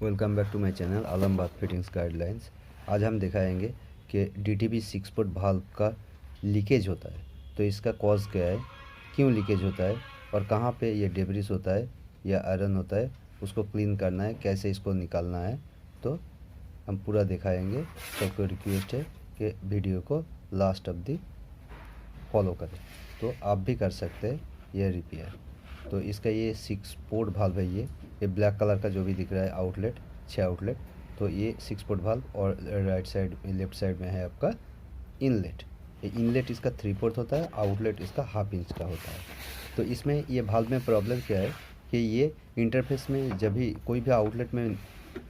Welcome back to my channel Alambagh fittings guidelines. आज हम दिखाएंगे कि डीटीबी 6 फुट भाल्व का लीकेज होता है तो इसका कॉज क्या है, क्यों लीकेज होता है और कहाँ पे ये डेब्रिस होता है या आयरन होता है, उसको क्लीन करना है, कैसे इसको निकालना है। तो हम पूरा दिखाएंगे। सबको रिक्वेस्ट है कि वीडियो को लास्ट अवधि फॉलो करें तो आप भी कर सकते हैं ये रिपेयर। तो इसका ये 6 पोर्ट भाल्व है। ये ब्लैक कलर का जो भी दिख रहा है आउटलेट, 6 आउटलेट, तो ये 6 पोर्ट भाल्व। और राइट साइड में, लेफ्ट साइड में है आपका इनलेट। ये इनलेट इसका 3 पोर्ट होता है, आउटलेट इसका हाफ इंच का होता है। तो इसमें ये भाल्व में प्रॉब्लम क्या है कि ये इंटरफेस में जब भी कोई भी आउटलेट में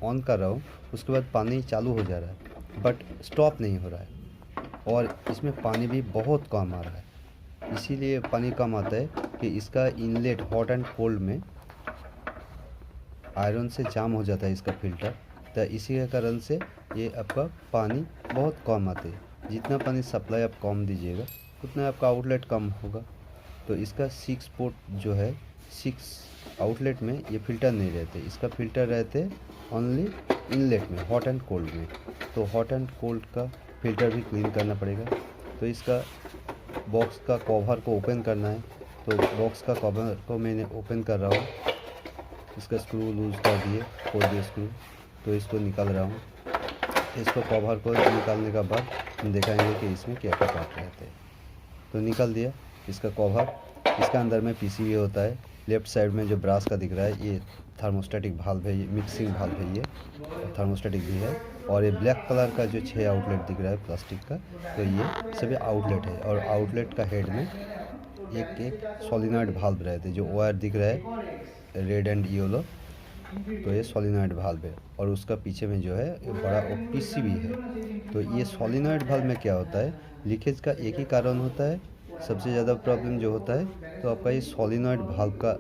ऑन कर रहा हूँ उसके बाद पानी चालू हो जा रहा है बट स्टॉप नहीं हो रहा है और इसमें पानी भी बहुत कम आ रहा है। इसीलिए पानी कम आता है कि इसका इनलेट हॉट एंड कोल्ड में आयरन से जाम हो जाता है इसका फिल्टर। तो इसी के कारण से ये आपका पानी बहुत कम आते है। जितना पानी सप्लाई आप कम दीजिएगा उतना आपका आउटलेट कम होगा। तो इसका 6 पोर्ट जो है, 6 आउटलेट में ये फिल्टर नहीं रहते, इसका फिल्टर रहते ओनली इनलेट में, हॉट एंड कोल्ड में। तो हॉट एंड कोल्ड का फिल्टर भी क्लीन करना पड़ेगा। तो इसका बॉक्स का कवर को ओपन करना है। तो बॉक्स का कवर को मैंने ओपन कर रहा हूँ, इसका स्क्रू लूज कर दिए, खोल दिए स्क्रू। तो इसको निकाल रहा हूँ। इसको कवर को निकालने का बाद हम दिखाएंगे कि इसमें क्या क्या पार्ट रहते हैं। तो निकाल दिया इसका कवर। इसका अंदर में पीसीबी होता है। लेफ्ट साइड में जो ब्रास का दिख रहा है ये थर्मोस्टेटिक भाल्व है, ये मिक्सिंग भाल्व है, ये थर्मोस्टेटिक भी है। और ये ब्लैक कलर का जो 6 आउटलेट दिख रहा है प्लास्टिक का, तो ये सभी आउटलेट है। और आउटलेट का हेड में एक एक सोलिनॉइड भाल्व रहते हैं। जो वायर दिख रहा है रेड एंड येलो, तो ये सोलिनॉइड भाल्व है। और उसका पीछे में जो है बड़ा पीसीबी है। तो ये सोलिनॉइड भाल्व में क्या होता है, लीकेज का एक ही कारण होता है। सबसे ज़्यादा प्रॉब्लम जो होता है तो आपका ये सोलिनॉइड भाल्व का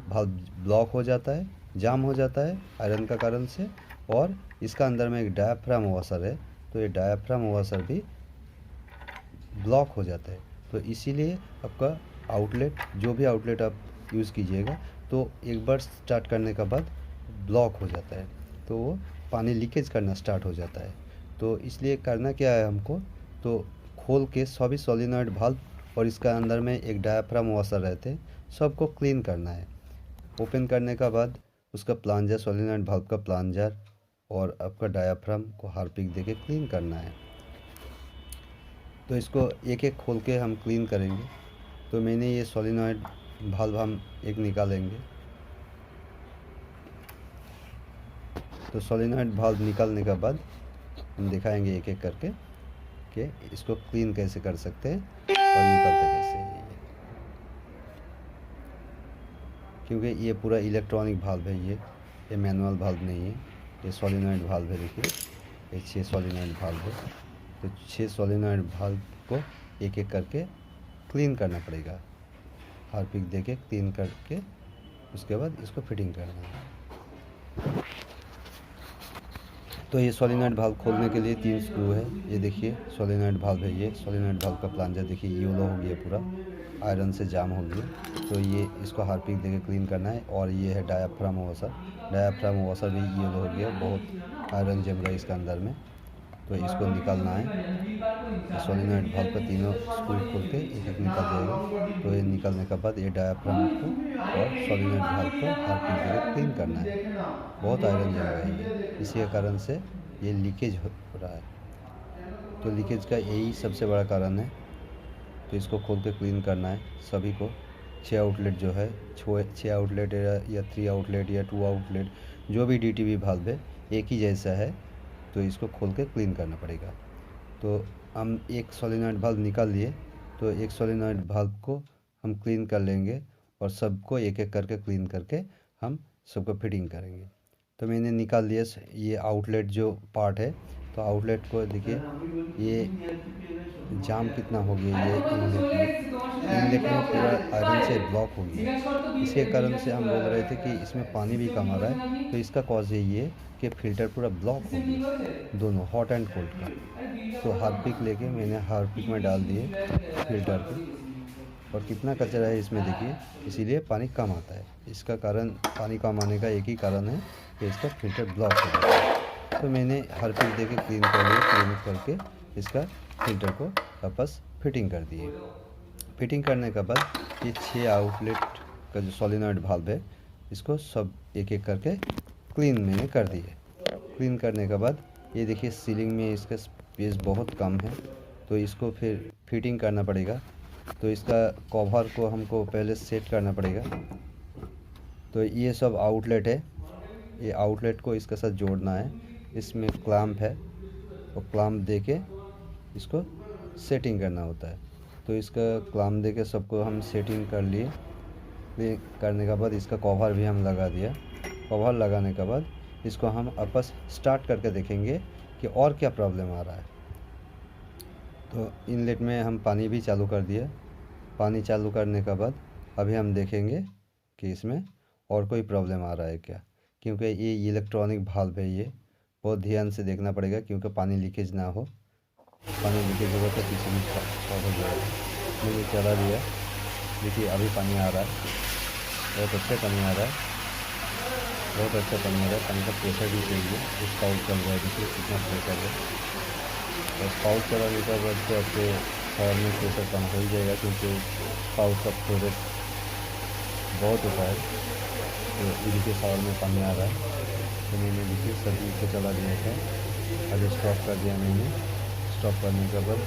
भाल्व ब्लॉक हो जाता है, जाम हो जाता है आयरन का कारण से। और इसका अंदर में एक डायाफ्राम वॉशर है, तो ये डायाफ्राम वॉशर भी ब्लॉक हो जाता है। तो इसीलिए आपका आउटलेट, जो भी आउटलेट आप यूज़ कीजिएगा, तो एक बार स्टार्ट करने के बाद ब्लॉक हो जाता है, तो वो पानी लीकेज करना स्टार्ट हो जाता है। तो इसलिए करना क्या है हमको, तो खोल के सभी सोलिनॉइड भाल्व और इसका अंदर में एक डायाफ्राम वॉशर रहते हैं, सबको क्लीन करना है। ओपन करने का बाद उसका प्लांजर, सोलिनॉइड भाल्व का प्लांजर और आपका डायाफ्राम को हार्पिक देके क्लीन करना है। तो इसको एक एक खोल के हम क्लीन करेंगे। तो मैंने ये सोलिनॉइड भाल्व हम एक निकालेंगे। तो सोलिनॉइड भाल्व निकालने के बाद हम दिखाएंगे एक एक करके कि इसको क्लीन कैसे कर सकते हैं और निकलते कैसे हैं ये। क्योंकि ये पूरा इलेक्ट्रॉनिक भाल्व है, ये मैनुअल भाल्व नहीं है, ये सोलिनॉइड भाल्व है। देखिए ये 6 सोलिनॉइड भाल्व है। तो 6 सोलिनॉइड भाल्व को एक एक करके क्लीन करना पड़ेगा, हार्पिक दे के क्लीन करके उसके बाद इसको फिटिंग करना है। तो ये सोलिनॉइड भाल्व खोलने के लिए 3 स्क्रू है। ये देखिए सोलिनॉइड भाल्व है, ये सोलिनॉइड भाल्व का प्लांजर देखिए येलो हो गया, पूरा आयरन से जाम हो गया। तो ये इसको हार्पिक देके क्लीन करना है। और ये है डायाफ्राम वॉशर, डायाफ्राम वॉशर भी येलो हो गया, बहुत आयरन जम रहा है इसका अंदर में। तो इसको निकालना है। तो सोलिनॉइड भाल्व का तीनों स्क्रू खोल के एक एक निकल जाएगा। तो ये निकलने के बाद ये डायाफ्राम को और सोलिनॉइड भाल्व को हार्पिक देके क्लीन करना है। बहुत आयरन जम रहा है ये, इसी के कारण से ये लीकेज हो रहा है। तो लीकेज का यही सबसे बड़ा कारण है। तो इसको खोल के क्लीन करना है सभी को। 6 आउटलेट जो है, 6 आउटलेट या 3 आउटलेट या 2 आउटलेट, जो भी डीटीबी भाल्व है एक ही जैसा है। तो इसको खोल के क्लीन करना पड़ेगा। तो हम एक सोलिनॉइड भाल्व निकाल लिए, तो एक सोलिनॉइड भाल्व को हम क्लीन कर लेंगे और सबको एक एक करके क्लीन करके हम सबको फिटिंग करेंगे। तो मैंने निकाल लिया ये आउटलेट जो पार्ट है। तो आउटलेट को देखिए ये जाम कितना हो गया, ये इनलेट में पूरा आयरन से ब्लॉक हो गया। इसके कारण से हम बोल रहे थे कि इसमें पानी भी कम आ रहा है। तो इसका कॉज यही है कि फ़िल्टर पूरा ब्लॉक हो गया, दोनों हॉट एंड कोल्ड का। तो हार्पिक लेके मैंने हार्पिक में डाल दिए फ़िल्टर को। और कितना कचरा है इसमें देखिए, इसीलिए पानी कम आता है। इसका कारण, पानी कम आने का एक ही कारण है कि इसका फ़िल्टर ब्लॉक हो जाता है। तो मैंने हर फ़िल्टर के क्लीन कर लिए, क्लीन करके इसका फ़िल्टर को वापस फिटिंग कर दिए। फिटिंग करने के बाद ये 6 आउटलेट का जो सोलेनॉइड वाल्व है, इसको सब एक एक करके क्लीन मैंने कर दिए। क्लीन करने के बाद ये देखिए सीलिंग में इसका स्पेस बहुत कम है, तो इसको फिर फिटिंग करना पड़ेगा। तो इसका कवर को हमको पहले सेट करना पड़ेगा। तो ये सब आउटलेट है, ये आउटलेट को इसके साथ जोड़ना है। इसमें क्लैंप है, और क्लैंप दे के इसको सेटिंग करना होता है। तो इसका क्लैंप दे के सबको हम सेटिंग कर लिए। करने के बाद इसका कवर भी हम लगा दिया। कवर लगाने के बाद इसको हम वापस स्टार्ट करके देखेंगे कि और क्या प्रॉब्लम आ रहा है। तो इनलेट में हम पानी भी चालू कर दिया। पानी चालू करने के बाद अभी हम देखेंगे कि इसमें और कोई प्रॉब्लम आ रहा है क्या, क्योंकि ये इलेक्ट्रॉनिक वाल्व है। ये बहुत ध्यान से देखना पड़ेगा, क्योंकि पानी लीकेज ना हो। पानी लीकेज होगा तो पीछे भी शॉर्ट हो जाएगा। मैंने चला दिया, देखिए अभी पानी आ रहा है, बहुत अच्छा पानी आ रहा है, बहुत अच्छा पानी आ रहा है। पानी का प्रेशर भी सही है। स्पाउट चल रहा है, देखिए कितना प्रेशर है। और स्पाउट चलाने के बाद तो आपके शावर में प्रेशर कम हो ही जाएगा, क्योंकि स्पाउट का फ्लो रेट बहुत होता है। तो ये देखिए शावर में पानी आ रहा है। तो मैंने देखिए सभी को चला दिया था। अभी स्टॉप कर दिया मैंने। स्टॉप करने के बाद